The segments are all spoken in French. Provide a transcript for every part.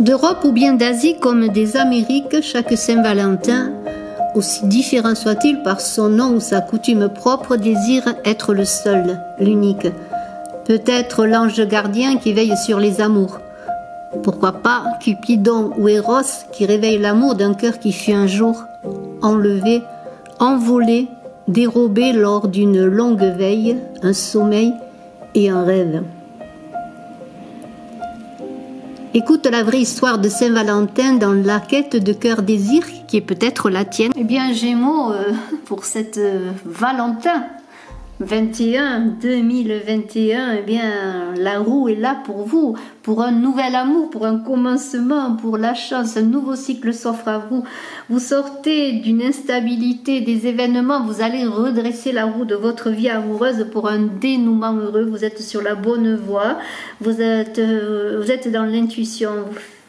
D'Europe ou bien d'Asie comme des Amériques, chaque Saint-Valentin, aussi différent soit-il par son nom ou sa coutume propre, désire être le seul, l'unique. Peut-être l'ange gardien qui veille sur les amours. Pourquoi pas Cupidon ou Eros qui réveille l'amour d'un cœur qui fut un jour enlevé, envolé, dérobé lors d'une longue veille, un sommeil et un rêve. Écoute la vraie histoire de Saint-Valentin dans la quête de cœur désir qui est peut-être la tienne. Eh bien Gémeaux, pour cette Valentin 2021, eh bien la roue est là pour vous, pour un nouvel amour, pour un commencement, pour la chance, un nouveau cycle s'offre à vous. Vous sortez d'une instabilité des événements, vous allez redresser la roue de votre vie amoureuse pour un dénouement heureux. Vous êtes sur la bonne voie, vous êtes dans l'intuition.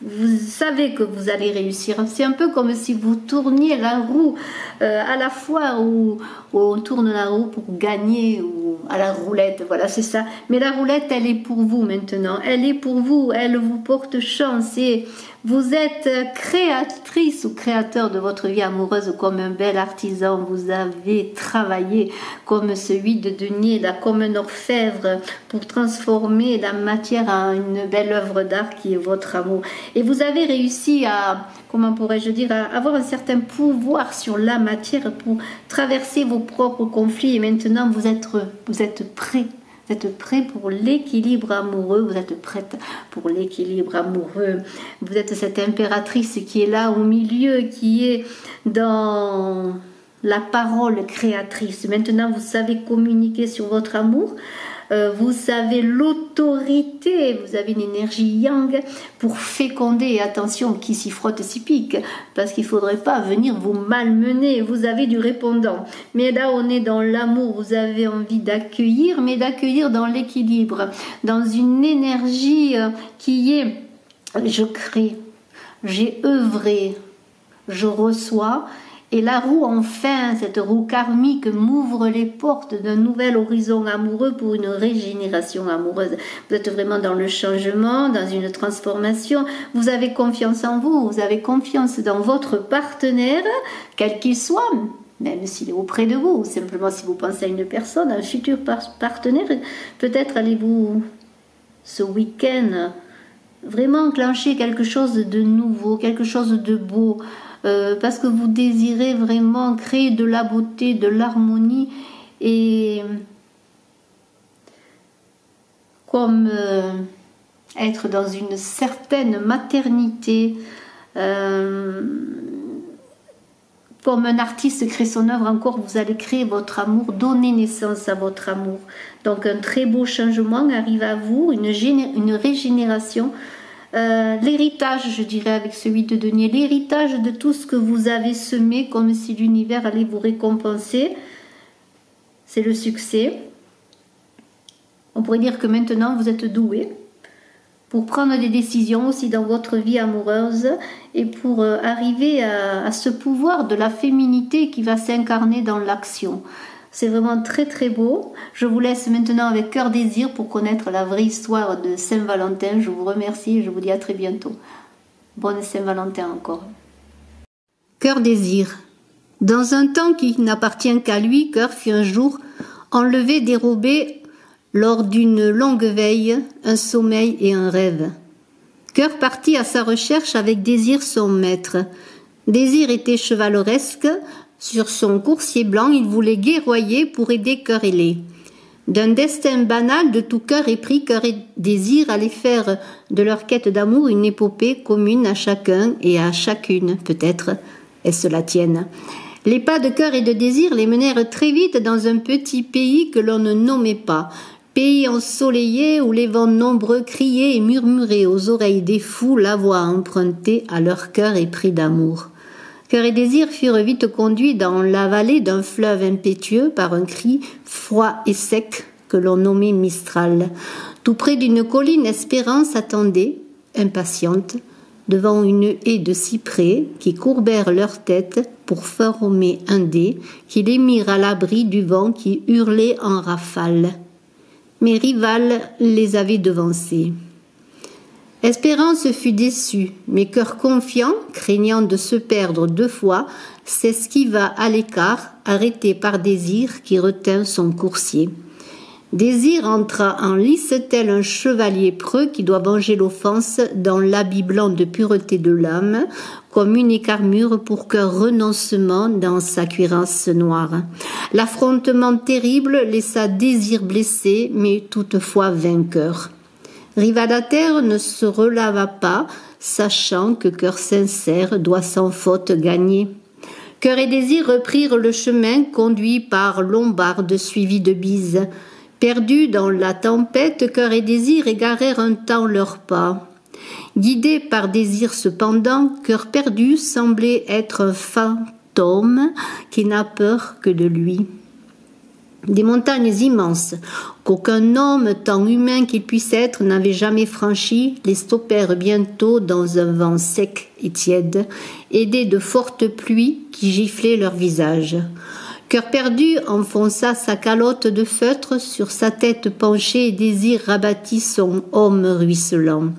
Vous savez que vous allez réussir. C'est un peu comme si vous tourniez la roue à la fois où on tourne la roue pour gagner ou à la roulette. Voilà, c'est ça. Mais la roulette, elle est pour vous maintenant. Elle est pour vous. Elle vous porte chance. Et vous êtes créatrice ou créateur de votre vie amoureuse comme un bel artisan. Vous avez travaillé comme ce huile de denier, là, comme un orfèvre pour transformer la matière en une belle œuvre d'art qui est votre amour. Et vous avez réussi à, comment pourrais-je dire, à avoir un certain pouvoir sur la matière pour traverser vos propres conflits. Et maintenant, vous êtes prêt. Vous êtes prêt pour l'équilibre amoureux, vous êtes prête pour l'équilibre amoureux. Vous êtes cette impératrice qui est là au milieu, qui est dans la parole créatrice. Maintenant, vous savez communiquer sur votre amour. Vous savez l'autorité, vous avez une énergie yang pour féconder, et attention, qui s'y frotte s'y pique, parce qu'il ne faudrait pas venir vous malmener, vous avez du répondant. Mais là, on est dans l'amour, vous avez envie d'accueillir, mais d'accueillir dans l'équilibre, dans une énergie qui est « je crée, j'ai œuvré, je reçois ». Et la roue, enfin, cette roue karmique m'ouvre les portes d'un nouvel horizon amoureux pour une régénération amoureuse. Vous êtes vraiment dans le changement, dans une transformation. Vous avez confiance en vous, vous avez confiance dans votre partenaire, quel qu'il soit, même s'il est auprès de vous, ou simplement si vous pensez à une personne, un futur partenaire. Peut-être allez-vous, ce week-end, vraiment enclencher quelque chose de nouveau, quelque chose de beau, parce que vous désirez vraiment créer de la beauté, de l'harmonie et comme être dans une certaine maternité, comme un artiste crée son œuvre, encore vous allez créer votre amour, donner naissance à votre amour. Donc un très beau changement arrive à vous, une régénération. L'héritage, je dirais avec ce 8 de denier, l'héritage de tout ce que vous avez semé, comme si l'univers allait vous récompenser, c'est le succès. On pourrait dire que maintenant vous êtes doué pour prendre des décisions aussi dans votre vie amoureuse et pour arriver à ce pouvoir de la féminité qui va s'incarner dans l'action. C'est vraiment très très beau. Je vous laisse maintenant avec Cœur Désir pour connaître la vraie histoire de Saint-Valentin. Je vous remercie et je vous dis à très bientôt. Bonne Saint-Valentin encore. Cœur Désir. Dans un temps qui n'appartient qu'à lui, Cœur fut un jour enlevé, dérobé lors d'une longue veille, un sommeil et un rêve. Cœur partit à sa recherche avec Désir son maître. Désir était chevaleresque. Sur son coursier blanc, il voulait guerroyer pour aider Cœur ailé. D'un destin banal de tout cœur épris, Cœur et Désir allaient faire de leur quête d'amour une épopée commune à chacun et à chacune, peut-être est-ce la tienne. Les pas de Cœur et de Désir les menèrent très vite dans un petit pays que l'on ne nommait pas. Pays ensoleillé où les vents nombreux criaient et murmuraient aux oreilles des fous la voix empruntée à leur cœur épris d'amour. Cœur et Désir furent vite conduits dans la vallée d'un fleuve impétueux par un cri froid et sec que l'on nommait Mistral. Tout près d'une colline, Espérance attendait, impatiente, devant une haie de cyprès qui courbèrent leurs têtes pour former un dé qui les mirent à l'abri du vent qui hurlait en rafales. Mais Rival les avait devancés. Espérance fut déçue, mais cœur confiant, craignant de se perdre 2 fois, s'esquiva à l'écart, arrêté par Désir qui retint son coursier. Désir entra en lice tel un chevalier preux qui doit venger l'offense dans l'habit blanc de pureté de l'âme, comme une écarmure pour cœur renoncement dans sa cuirasse noire. L'affrontement terrible laissa Désir blessé, mais toutefois vainqueur. Rivadater ne se releva pas, sachant que cœur sincère doit sans faute gagner. Cœur et Désir reprirent le chemin conduit par Lombarde suivi de Bise. Perdus dans la tempête, Cœur et Désir égarèrent un temps leurs pas. Guidés par Désir cependant, Cœur perdu semblait être un fantôme qui n'a peur que de lui. Des montagnes immenses, qu'aucun homme, tant humain qu'il puisse être, n'avait jamais franchies, les stoppèrent bientôt dans un vent sec et tiède, aidés de fortes pluies qui giflaient leurs visages. Cœur perdu enfonça sa calotte de feutre sur sa tête penchée et Désir rabattit son homme ruisselant.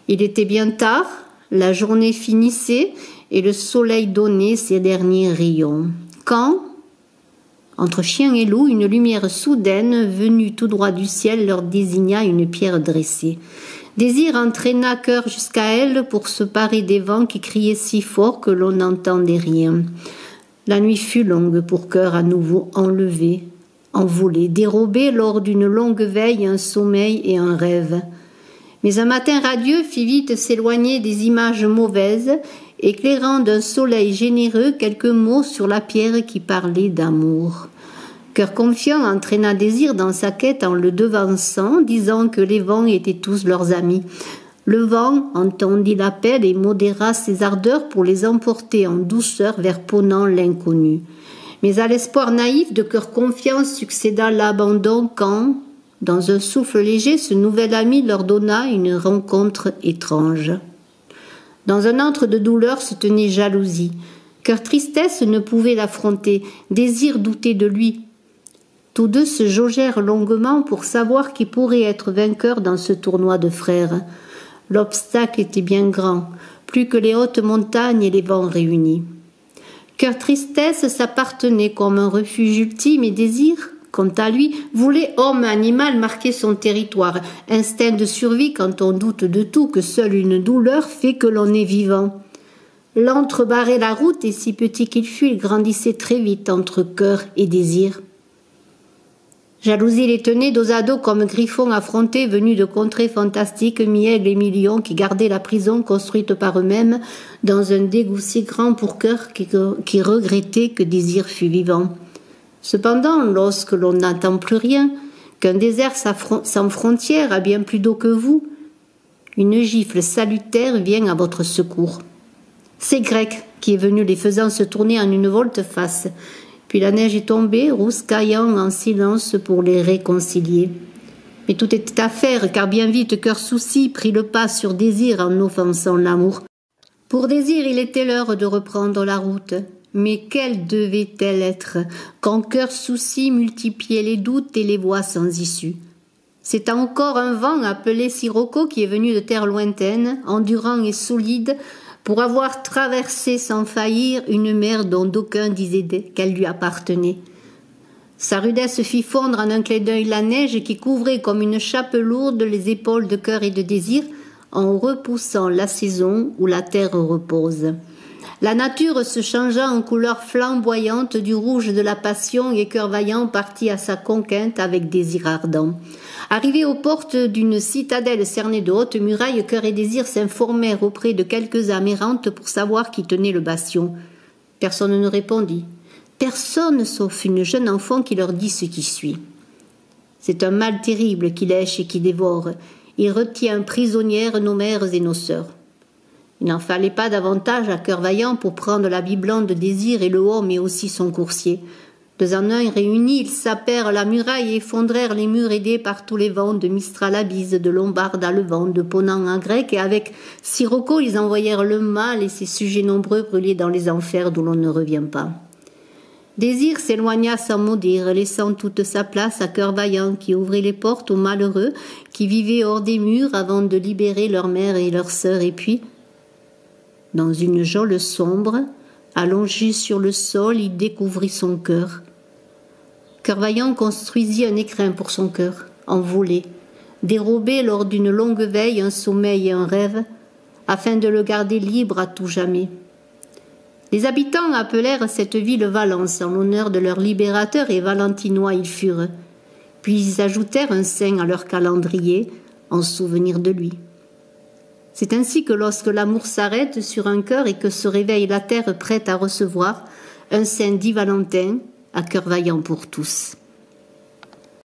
Il était bien tard, la journée finissait et le soleil donnait ses derniers rayons. Quand, entre chien et loup, une lumière soudaine, venue tout droit du ciel, leur désigna une pierre dressée. Désir entraîna Cœur jusqu'à elle pour se parer des vents qui criaient si fort que l'on n'entendait rien. La nuit fut longue pour Cœur à nouveau enlevé, envolé, dérobé lors d'une longue veille, un sommeil et un rêve. Mais un matin radieux fit vite s'éloigner des images mauvaises, éclairant d'un soleil généreux quelques mots sur la pierre qui parlait d'amour. Cœur confiant entraîna Désir dans sa quête en le devançant, disant que les vents étaient tous leurs amis. Le vent entendit l'appel et modéra ses ardeurs pour les emporter en douceur vers Ponant l'inconnu. Mais à l'espoir naïf de Cœur confiant succéda l'abandon quand, dans un souffle léger, ce nouvel ami leur donna une rencontre étrange. Dans un antre de douleur se tenait jalousie. Cœur tristesse ne pouvait l'affronter, Désir doutait de lui. Tous deux se jaugèrent longuement pour savoir qui pourrait être vainqueur dans ce tournoi de frères. L'obstacle était bien grand, plus que les hautes montagnes et les vents réunis. Cœur tristesse s'appartenait comme un refuge ultime et Désir, quant à lui, voulait homme animal marquer son territoire, instinct de survie quand on doute de tout, que seule une douleur fait que l'on est vivant. L'antre barrait la route et si petit qu'il fût, il grandissait très vite entre Cœur et Désir. Jalousie les tenait dos à dos comme griffons affrontés venus de contrées fantastiques, mi-aigle et mi-lion qui gardaient la prison construite par eux-mêmes dans un dégoût si grand pour Cœur qui regrettait que Désir fût vivant. Cependant, lorsque l'on n'entend plus rien, qu'un désert sans frontières a bien plus d'eau que vous, une gifle salutaire vient à votre secours. C'est Grec qui est venu, les faisant se tourner en une volte-face. Puis la neige est tombée, rouscaillant en silence pour les réconcilier. Mais tout était à faire, car bien vite Cœur souci prit le pas sur Désir en offensant l'amour. Pour Désir, il était l'heure de reprendre la route. Mais quelle devait-elle être, quand Cœur souci multipliait les doutes et les voies sans issue? C'est encore un vent appelé Sirocco qui est venu de terre lointaine, endurant et solide, pour avoir traversé sans faillir une mer dont d'aucuns disaient qu'elle lui appartenait. Sa rudesse fit fondre en un clin d'œil la neige qui couvrait comme une chape lourde les épaules de Cœur et de Désir, en repoussant la saison où la terre repose. La nature se changea en couleur flamboyante du rouge de la passion et Cœur vaillant partit à sa conquête avec Désir ardent. Arrivés aux portes d'une citadelle cernée de hautes murailles, Cœur et Désir s'informèrent auprès de quelques âmes errantes pour savoir qui tenait le bastion. Personne ne répondit. Personne sauf une jeune enfant qui leur dit ce qui suit. C'est un mal terrible qui lèche et qui dévore. Il retient prisonnières nos mères et nos sœurs. Il n'en fallait pas davantage à Cœur vaillant pour prendre l'habit blanc de Désir et le haut, mais aussi son coursier. Deux en un réunis, ils sapèrent la muraille et effondrèrent les murs aidés par tous les vents, de Mistral à Bise, de Lombarde à Levant, de Ponant à Grec, et avec Sirocco, ils envoyèrent le mal et ses sujets nombreux brûlés dans les enfers d'où l'on ne revient pas. Désir s'éloigna sans mot dire, laissant toute sa place à Cœur Vaillant, qui ouvrit les portes aux malheureux qui vivaient hors des murs avant de libérer leur mère et leur sœur. Et puis, dans une geôle sombre, allongé sur le sol, il découvrit son cœur. Cœur Vaillant construisit un écrin pour son cœur, envolé, dérobé lors d'une longue veille, un sommeil et un rêve, afin de le garder libre à tout jamais. Les habitants appelèrent cette ville Valence en l'honneur de leur libérateur, et valentinois ils furent. Puis ils ajoutèrent un saint à leur calendrier en souvenir de lui. C'est ainsi que lorsque l'amour s'arrête sur un cœur et que se réveille la terre prête à recevoir, un saint dit Valentin, à Cœur Vaillant pour tous.